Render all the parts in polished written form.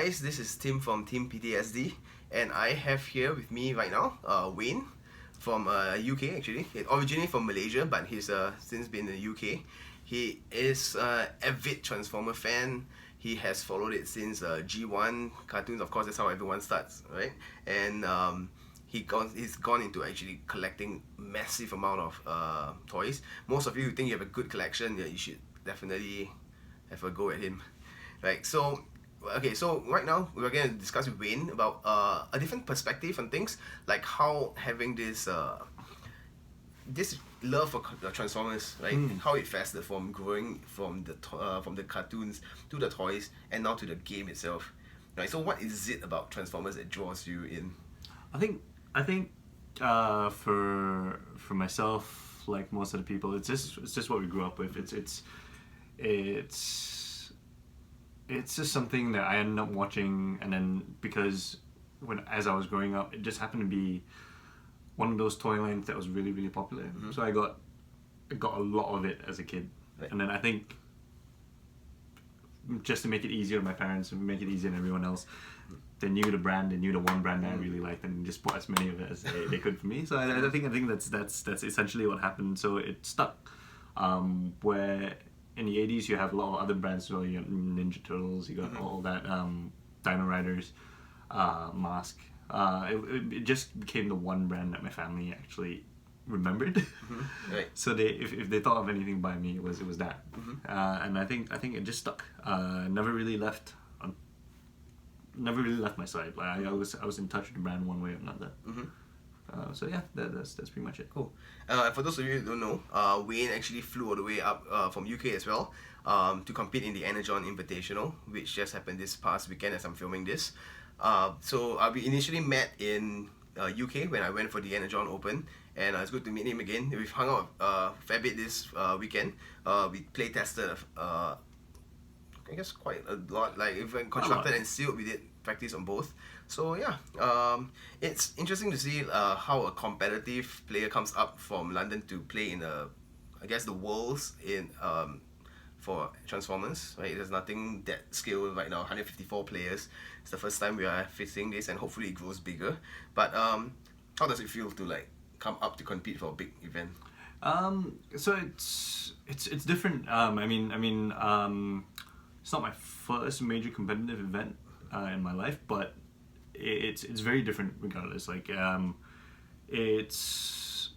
guys, this is Tim from Team PTSD, and I have here with me right now Wayne from UK actually. He originally from Malaysia, but he's since been in the UK. He is avid Transformer fan. He has followed it since G1 cartoons. Of course, that's how everyone starts, right? And he's gone into actually collecting massive amount of toys. Most of you who think you have a good collection, yeah, you should definitely have a go at him. Right, so okay, so right now we're going to discuss with Wayne about a different perspective on things, like how having this this love for Transformers, right? How it festered from growing from the cartoons to the toys and now to the game itself, right? So what is it about Transformers that draws you in? I think for myself, like most of the people, it's just what we grew up with. It's just something that I ended up watching, and then because as I was growing up, it just happened to be one of those toy lines that was really, really popular. So I got a lot of it as a kid, right. And then I think just to make it easier on my parents and make it easier on everyone else, they knew the brand, they knew the one brand that I really liked, and just bought as many of it as they could for me. So I think that's essentially what happened. So it stuck. Where in the 80s you have a lot of other brands, so you got Ninja Turtles, you got all that, Dino Riders, Mask. It just became the one brand that my family actually remembered. Right. So if they thought of anything by me, it was that. And I think it just stuck. Never really left my side. Like I was in touch with the brand one way or another. So yeah, that's pretty much it. Cool. For those of you who don't know, Wayne actually flew all the way up from UK as well to compete in the Energon Invitational, which just happened this past weekend as I'm filming this. So we initially met in UK when I went for the Energon Open, and it's good to meet him again. We've hung out a fair bit this weekend. We play tested, I guess quite a lot. Like if we constructed and sealed, we did practice on both. So yeah, it's interesting to see how a competitive player comes up from London to play in I guess the Worlds in for Transformers, right? There's nothing that scale right now. 154 players. It's the first time we are facing this, and hopefully it grows bigger. But how does it feel to like come up to compete for a big event? So it's different. I mean, it's not my first major competitive event in my life, but it's very different regardless. Like it's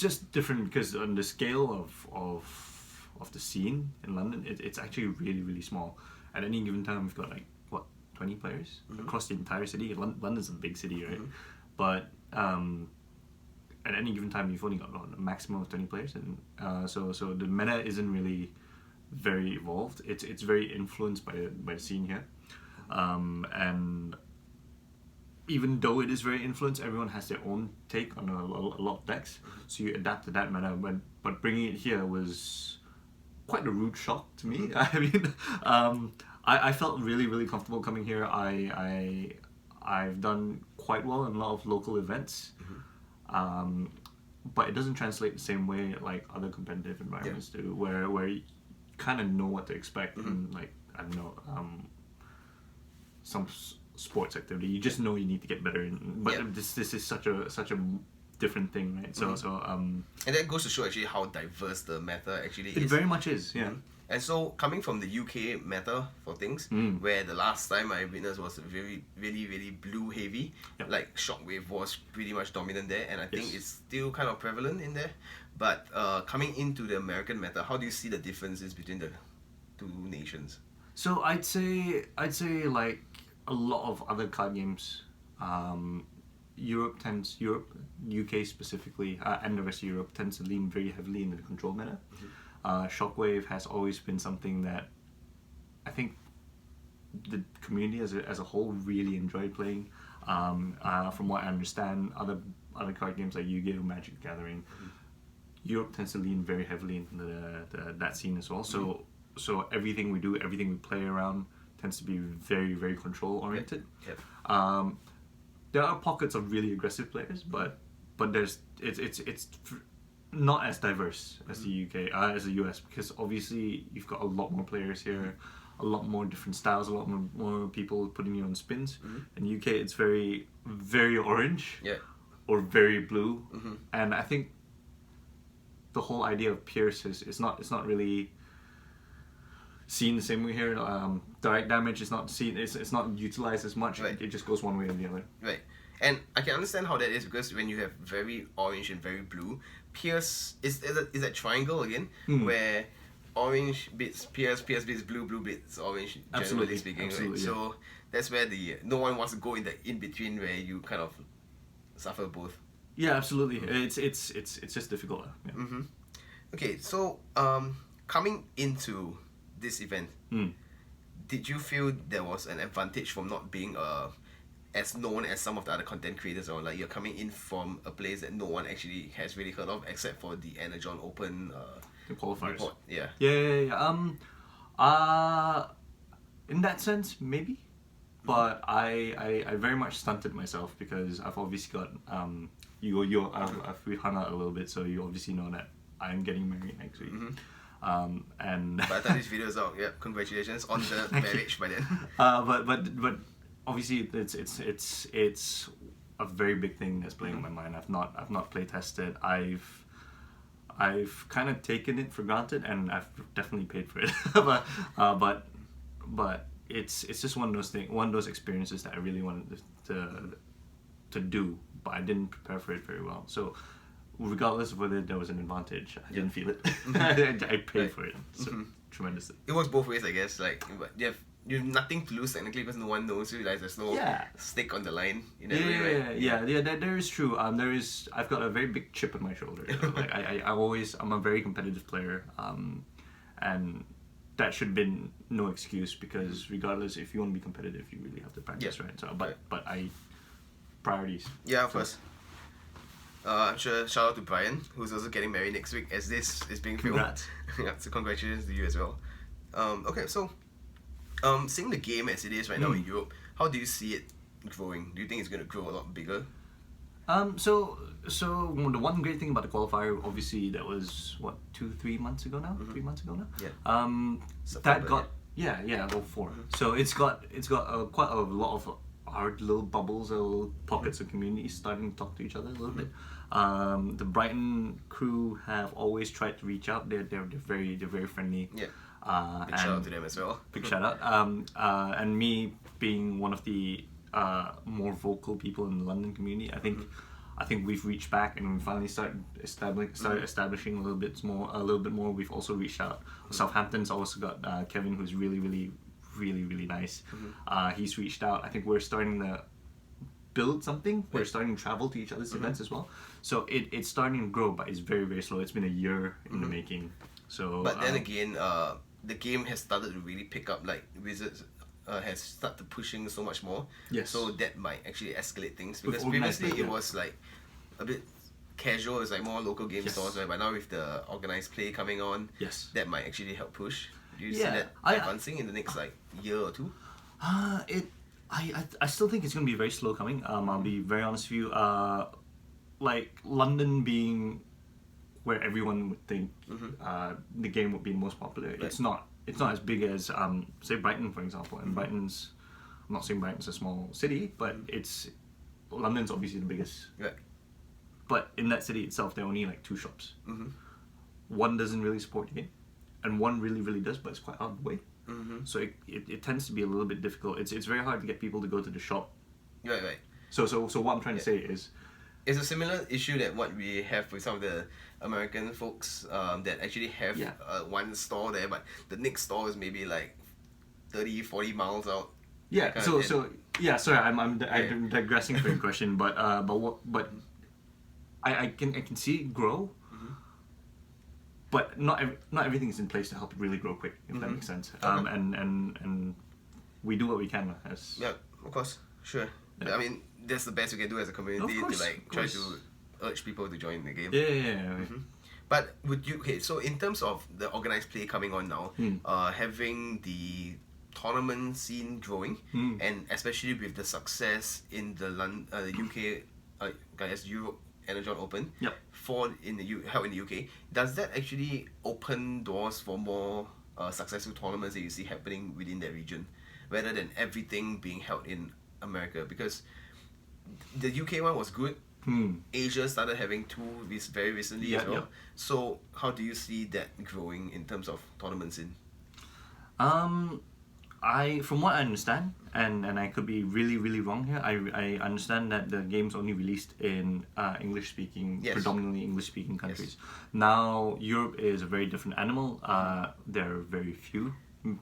just different because on the scale of the scene in London, it's actually really, really small. At any given time, we've got like 20 players across the entire city. London's a big city, right? But at any given time, you've only got a maximum of 20 players, and so the meta isn't really very evolved. It's very influenced by the scene here, and even though it is very influenced, everyone has their own take on a lot of decks. So you adapt to that meta, but bringing it here was quite a rude shock to me. I mean, I felt really, really comfortable coming here. I've done quite well in a lot of local events, but it doesn't translate the same way like other competitive environments do, where you kind of know what to expect in, like, I don't know, some sports activity. You just know you need to get better in, but this is such a different thing, right? So and that goes to show actually how diverse the meta actually is. It very much is, yeah. And so coming from the UK meta for things, where the last time I witnessed was very, really, really blue heavy, like Shockwave was pretty much dominant there, and I think it's still kind of prevalent in there. But coming into the American meta, how do you see the differences between the two nations? So I'd say like a lot of other card games, Europe, UK specifically, and the rest of Europe tends to lean very heavily into the control meta. Shockwave has always been something that I think the community as a whole really enjoyed playing. From what I understand, other card games like Yu-Gi-Oh!, Magic the Gathering, Europe tends to lean very heavily into that scene as well. So everything we do, everything we play around tends to be very, very control oriented. There are pockets of really aggressive players, but it's not as diverse as the UK, as the US, because obviously you've got a lot more players here, a lot more different styles, a lot more people putting you on spins. In UK, it's very, very orange. Yeah. Or very blue, and I think the whole idea of Pierce is it's not really seen the same way here. Direct damage is not seen. It's not utilized as much. Right. It just goes one way or the other. Right. And I can understand how that is because when you have very orange and very blue, Pierce is that triangle again where orange beats Pierce beats blue, blue beats orange. Generally Absolutely. speaking, Absolutely, right? yeah. So that's where no one wants to go in the in between where you kind of suffer both. Yeah, absolutely. It's just difficult. Yeah. Okay, so coming into this event, did you feel there was an advantage from not being as known as some of the other content creators, or like you're coming in from a place that no one actually has really heard of except for the Energon Open The qualifiers. report? Yeah. In that sense, maybe. But I very much stunted myself because I've obviously got we hung out a little bit, so you obviously know that I'm getting married next week. And By the time this video is out, yeah, congratulations on the marriage by then. but obviously it's a very big thing that's playing on my mind. I've not play tested. I've kind of taken it for granted, and I've definitely paid for it. but it's just one of those experiences that I really wanted to do, but I didn't prepare for it very well. So regardless of whether there was an advantage, I didn't feel it. I paid for it. So tremendously. It works both ways, I guess. Like, but you have nothing to lose technically because no one knows you. Like, there's no stake on the line in that way, right? That is true. I've got a very big chip on my shoulder. Like I'm a very competitive player, and that should have been no excuse because regardless, if you want to be competitive, you really have to practice, right? So, but priorities. Yeah, of course. I'm sure shout out to Brian, who's also getting married next week as this is being filmed. Congrats. Yeah, so congratulations to you as well. Okay, so seeing the game as it is right now in Europe, how do you see it growing? Do you think it's going to grow a lot bigger? So the one great thing about the qualifier, obviously, that was what 3 months ago now. 3 months ago now. Yeah. That got or 4. So it's got quite a lot of our little bubbles, our little pockets of communities starting to talk to each other a little bit. The Brighton crew have always tried to reach out. They're very friendly. Yeah. Big shout out to them as well. Big shout out. And me being one of the more vocal people in the London community, I think we've reached back and we finally started establishing a little bit more. We've also reached out. Southampton's also got Kevin, who's really nice. He's reached out. I think we're starting to build something. We're starting to travel to each other's events as well. So it's starting to grow, but it's very slow. It's been a year in the making. So. But then again, the game has started to really pick up. Like Wizards has started pushing so much more. Yes. So that might actually escalate things because previously it was like a bit casual. It's like more local game stores, right? But now with the organized play coming on, that might actually help push. Do you see that advancing in the next like year or two? I still think it's going to be very slow coming. I'll be very honest with you. Like London being where everyone would think the game would be most popular. Right. It's not as big as say Brighton, for example. And Brighton's, I'm not saying Brighton's a small city, but London's obviously the biggest. Right. But in that city itself, there are only like 2 shops. One doesn't really support the game, and one really does, but it's quite out of the way. So it tends to be a little bit difficult. It's very hard to get people to go to the shop. Right. So what I'm trying to say is, it's a similar issue that what we have with some of the American folks that actually have one store there, but the next store is maybe like 30-40 miles out. Yeah. Sorry, I'm digressing from your question, but I can see it grow. But not everything is in place to help it really grow quick, if that makes sense. And we do what we can as. Yeah, of course, sure. Yeah. I mean, that's the best we can do as a community to like try to urge people to join the game. Yeah. But would you so in terms of the organized play coming on now, having the tournament scene growing, and especially with the success in the UK, guys, Europe Energon Open, held in the UK, does that actually open doors for more successful tournaments that you see happening within that region, rather than everything being held in America. Because the UK one was good. Asia started having two very recently as well. Yeah. So how do you see that growing in terms of tournaments in? From what I understand, and I could be really, really wrong here, I understand that the game's only released in English-speaking, Yes. predominantly English-speaking countries. Now, Europe is a very different animal. There are very few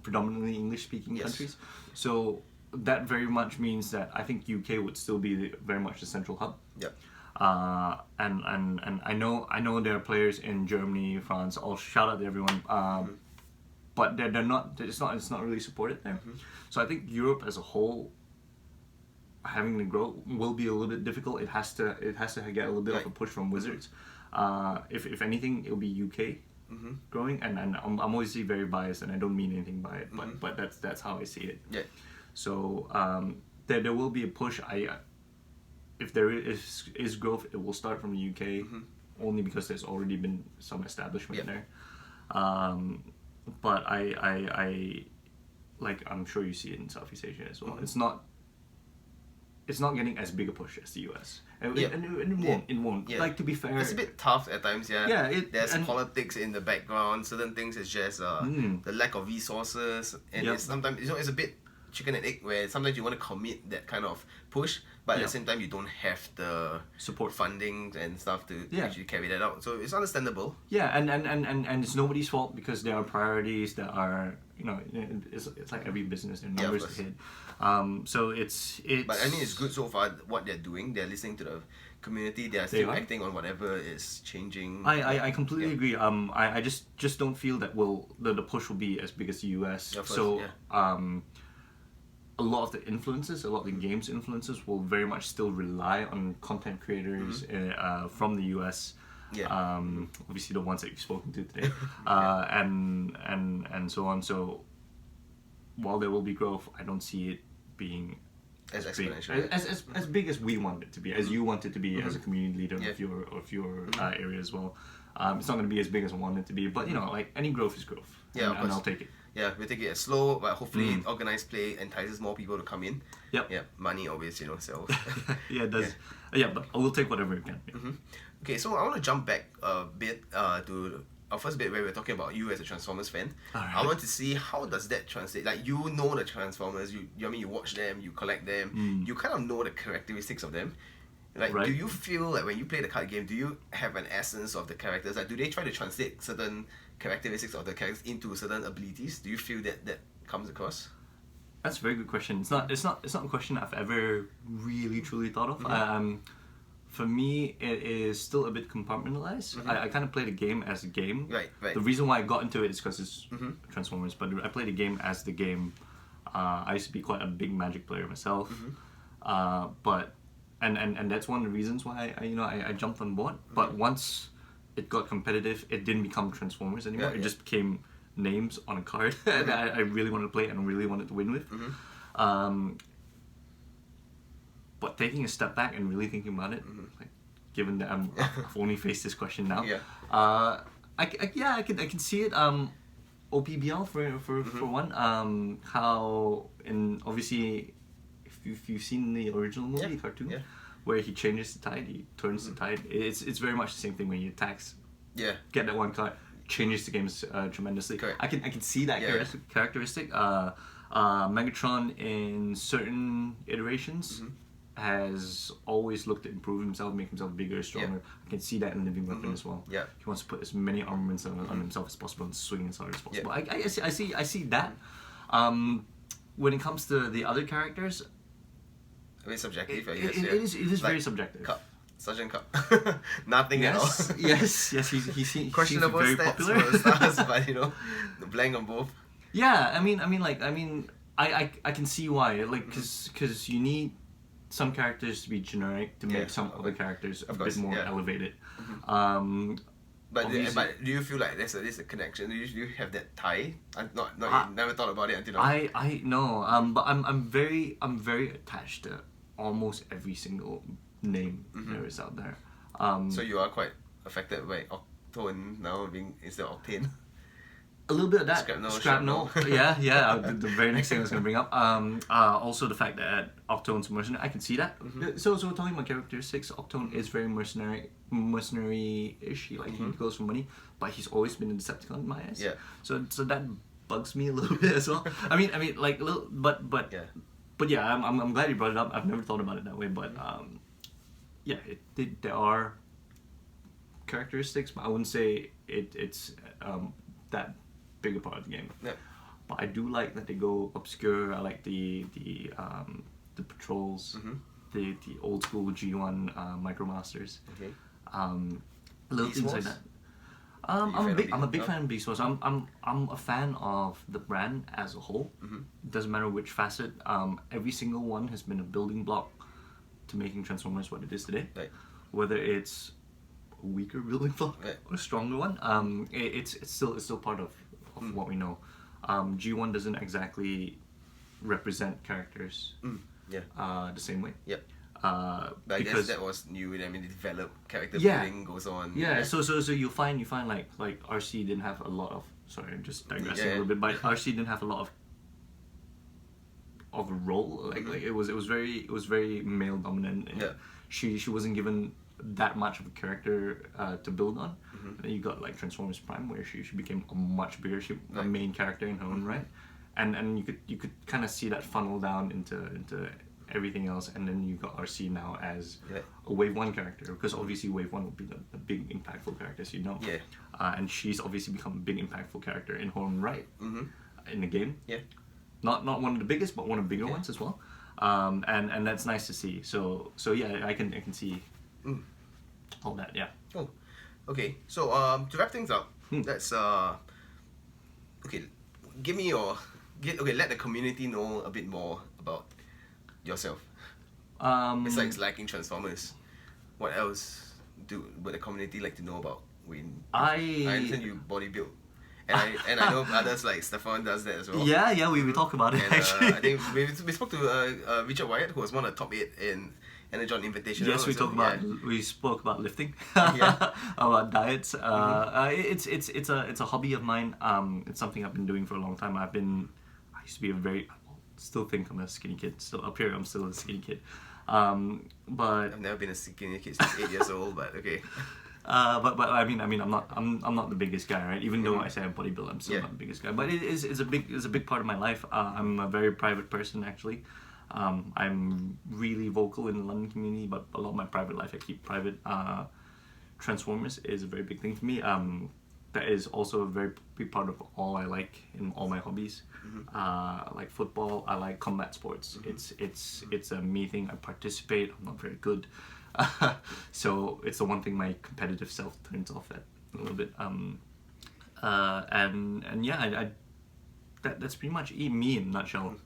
predominantly English-speaking Yes. countries. So that very much means that I think UK would still be very much the central hub. Yep. And I know there are players in Germany, France. I'll shout out to everyone. But they're not. It's not really supported there. So I think Europe as a whole, having to grow will be a little bit difficult. It has to get a little bit of a push from Wizards. If anything, it'll be UK growing. And I'm obviously very biased, and I don't mean anything by it. But that's how I see it. Yeah. So there will be a push. If there is growth, it will start from the UK, only because there's already been some establishment there. But I like, I'm sure you see it in Southeast Asia as well. It's not getting as big a push as the US. And it won't. Yeah. Like, to be fair, It's a bit tough at times, yeah. Yeah, There's politics in the background. Certain things it's just the lack of resources, and it's sometimes it's a bit chicken and egg, where sometimes you want to commit that kind of push, but at the same time you don't have the support funding and stuff to actually carry that out. So it's understandable. Yeah, and it's nobody's fault, because there are priorities that are, it's like every business, there are numbers to hit. So it's. But I mean, it's good so far what they're doing. They're listening to the community. They are still acting on whatever is changing. I completely agree. I just don't feel that the push will be as big as the US. A lot of the influences, a lot of the games influences will very much still rely on content creators from the US. Obviously the ones that you've spoken to today, and so on. So while there will be growth, I don't see it being as exponential, as big as we want it to be, as you want it to be as a community leader of your area as well. It's not going to be as big as I want it to be, but like, any growth is growth. Yeah, and I'll take it. Yeah, we'll take it as slow, but hopefully organized play entices more people to come in. Yep. Yeah, money always, sells. Yeah, it does. Yeah, but I will take whatever it can. Yeah. Okay, so I want to jump back a bit to our first bit where we're talking about you as a Transformers fan. Right. I want to see how does that translate. Like, you know the Transformers, you watch them, you collect them, you kind of know the characteristics of them. Like, do you feel like when you play the card game, do you have an essence of the characters? Like, do they try to translate certain characteristics of the characters into certain abilities? Do you feel that comes across? That's a very good question. It's not a question I've ever really truly thought of. For me, it is still a bit compartmentalized. I kind of play the game as a game. Right. The reason why I got into it is because it's Transformers, but I play the game as the game. I used to be quite a big Magic player myself, but and that's one of the reasons why I jumped on board. But once it got competitive, it didn't become Transformers anymore. It just became names on a card that I really wanted to play and really wanted to win with. But taking a step back and really thinking about it, like, given that I've only faced this question now, I can see it. OPBL for one. How, in obviously, if you've seen the original movie cartoon, where he changes the tide, he turns the tide. It's very much the same thing when he attacks. Get that one card, changes the games tremendously. Correct. I can see that characteristic. Megatron in certain iterations has always looked to improve himself, make himself bigger, stronger. I can see that in Living Weapon as well. He wants to put as many armaments on himself as possible and swing as hard as possible. I see that. When it comes to the other characters, a bit subjective, I guess. It is like, very subjective. Cup. Sergeant Cup. Nothing at all. yes, he questionable seems very stats popular. for stars, but blank on both. Yeah, I can see why, like, because you need some characters to be generic to make some other characters a bit more elevated. But do you feel like there's a connection? Do you have that tie? Never thought about it until now. I know, but I'm very attached to almost every single name there is out there. So you are quite affected by Octone now being instead of Octane. A little bit of that. Shrapnel. Yeah. The very next thing I was going to bring up. Also the fact that Octone's mercenary, I can see that. So we're talking about characteristics. Octone is very mercenary-ish. He goes for money, but he's always been a Decepticon in my eyes. Yeah. So that bugs me a little bit as well. I mean, like a little, but yeah. But yeah, I'm glad you brought it up. I've never thought about it that way, but yeah, there are characteristics, but I wouldn't say it's that big a part of the game. Yeah. But I do like that they go obscure. I like the patrols, the old school G1 Micromasters. Okay. Little things like that. I'm a big fan of Beast Wars. I'm a fan of the brand as a whole. It doesn't matter which facet. Every single one has been a building block to making Transformers what it is today. Right. Whether it's a weaker building block or a stronger one, it's still part of what we know. G1 doesn't exactly represent characters the same way. Yep. But I guess that was new. I mean, the developed character building goes on. Yeah. So you find like RC didn't have a lot of. Sorry, I'm just digressing a little bit. But RC didn't have a lot of a role. Like it was very male dominant. Yeah. She wasn't given that much of a character to build on. And then you got like Transformers Prime, where she became a much bigger, a main character in her own right, and you could kind of see that funnel down into everything else, and then you got RC now as a Wave 1 character, because obviously Wave 1 would be the big impactful characters, you know. Yeah. And she's obviously become a big impactful character in her own right in the game. Yeah. Not one of the biggest, but one of the bigger ones as well. And that's nice to see. So yeah, I can see all that. Yeah. Oh, okay. So to wrap things up, let's okay. Let the community know a bit more about yourself. Besides liking Transformers, what else would the community like to know about Wayne? I understand you bodybuild. And I know others like Stefan does that as well. Yeah, we talk about it, and, actually. I think we spoke to Richard Wyatt, who was one of the top 8 in Energon Invitational. Yes, we spoke about lifting, about diets. It's a hobby of mine. It's something I've been doing for a long time. I used to be still think I'm a skinny kid. Still up here, I'm still a skinny kid. But I've never been a skinny kid since 8 years old. But okay. But I mean I'm not the biggest guy, right? Even though I say I'm bodybuilder, I'm still not the biggest guy. But it's a big part of my life. I'm a very private person, actually. I'm really vocal in the London community, but a lot of my private life I keep private. Transformers is a very big thing for me. That is also a very big part of all I like in all my hobbies. I like football. I like combat sports. It's a me thing. I participate. I'm not very good. So it's the one thing my competitive self turns off at a little bit. And yeah, that's pretty much me in a nutshell.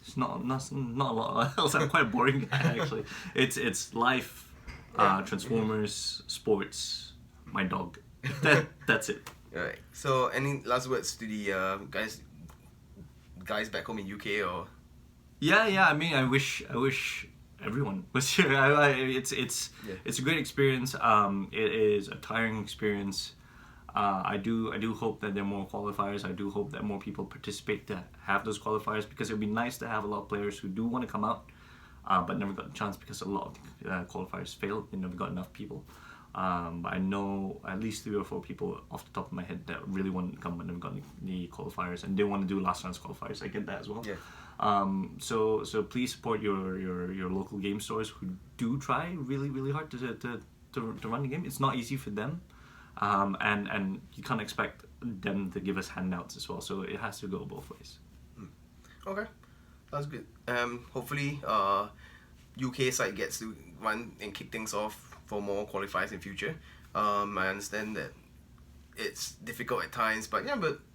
It's not a lot else. I'm quite a boring guy, actually. It's life, Transformers, sports, my dog. That's it. Alright. So any last words to the guys back home in UK or? Yeah. I mean, I wish everyone was here. It's a great experience. It is a tiring experience. I do hope that there are more qualifiers. I do hope that more people participate to have those qualifiers, because it would be nice to have a lot of players who do want to come out, but never got a chance because a lot of qualifiers failed. They never got enough people. But I know at least 3 or 4 people off the top of my head that really wanted to come but never got any qualifiers, and they want to do last chance qualifiers. I get that as well. Yeah. So please support your local game stores who do try really, really hard to run the game. It's not easy for them. And you can't expect them to give us handouts as well, so it has to go both ways. Okay, that's good. Hopefully UK side gets to run and kick things off for more qualifiers in future. I understand that it's difficult at times, but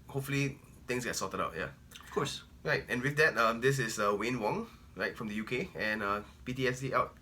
hopefully things get sorted out. Yeah, of course. Right, and with that, this is Wayne Wong, right, from the UK, and PTSD out.